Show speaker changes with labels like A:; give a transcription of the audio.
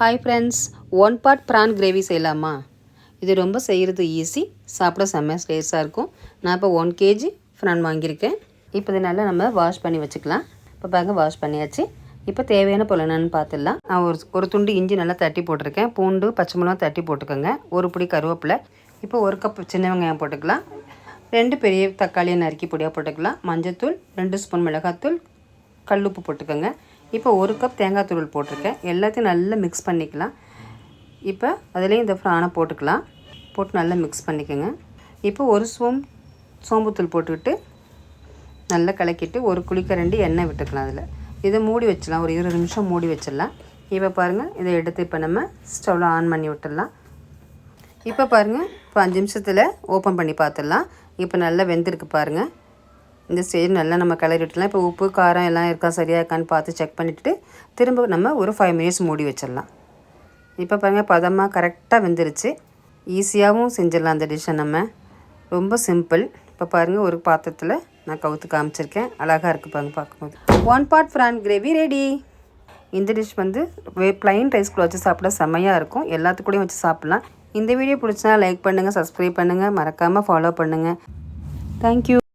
A: Hi friends, one pot prawn gravy செய்யலாமா? இது ரொம்ப செய்கிறது ஈஸி, சாப்பிட செம்ம டேஸ்ட்டாக இருக்கும். நான் இப்போ 1 kg ப்ரான் வாங்கியிருக்கேன். இப்போ இது நல்லா நம்ம வாஷ் பண்ணி வச்சுக்கலாம். இப்போ பாருங்க, வாஷ் பண்ணியாச்சு. இப்போ தேவையான பொருள் என்னென்னு பார்த்துடலாம். நான் ஒரு துண்டு இஞ்சி நல்லா தட்டி போட்டிருக்கேன். பூண்டு, பச்சை மிளகாய் தட்டி போட்டுக்கோங்க. ஒரு பிடி கருவேப்பிலை. இப்போ 1 கப் சின்ன வெங்காயம் போட்டுக்கலாம். 2 பெரிய தக்காளியை நறுக்கி பொடியாக போட்டுக்கலாம். மஞ்சள்தூள், 2 ஸ்பூன் மிளகாத்தூள், கல்லுப்பு போட்டுக்கோங்க. இப்போ 1 கப் தேங்காய் துருவல் போட்டிருக்கேன். எல்லாத்தையும் நல்லா மிக்ஸ் பண்ணிக்கலாம். இப்போ அதுலேயும் இந்த ப்ரானை போட்டுக்கலாம். போட்டு நல்லா மிக்ஸ் பண்ணிக்கோங்க. இப்போ 1 ஸ்பூன் சோம்புத்தூள் போட்டுக்கிட்டு நல்லா கலக்கிட்டு 1 குழிக்கரண்டி எண்ணெய் விட்டுக்கலாம். அதில் இதை மூடி வச்சிடலாம். ஒரு 20 நிமிஷம் மூடி வச்சிடலாம். இப்போ பாருங்கள், இதை எடுத்து இப்போ நம்ம ஸ்டவ்வில் ஆன் பண்ணி விட்டுடலாம். இப்போ பாருங்கள், இப்போ 5 நிமிஷத்தில் ஓப்பன் பண்ணி பார்த்துடலாம். இப்போ நல்லா வெந்திருக்கு பாருங்கள். இந்த ஸ்டேஜ் நல்லா நம்ம கிளறி விட்டுலாம். இப்போ உப்பு காரம் எல்லாம் இருக்கா, சரியாக இருக்கான்னு பார்த்து செக் பண்ணிவிட்டு திரும்ப நம்ம ஒரு 5 மினிட்ஸ் மூடி வச்சிடலாம். இப்போ பாருங்கள், பதமாக கரெக்டாக வெந்துருச்சு. ஈஸியாகவும் செஞ்சிடலாம் அந்த டிஷ்ஷை. நம்ம ரொம்ப சிம்பிள். இப்போ பாருங்கள், ஒரு பாத்திரத்தில் நான் கவுத்து காமிச்சிருக்கேன். அழகாக இருக்குது பாருங்கள் பார்க்கும்போது. 1 பாட் ப்ரான் கிரேவி ரெடி. இந்த டிஷ் வந்து ப்ளைன் ரைஸ்குள்ளே வச்சு சாப்பிட செம்மையாக இருக்கும். எல்லாத்துக்கூடையும் வச்சு சாப்பிட்லாம். இந்த வீடியோ பிடிச்சினா லைக் பண்ணுங்கள், சப்ஸ்கிரைப் பண்ணுங்கள், மறக்காமல் ஃபாலோ பண்ணுங்கள். தேங்க்யூ.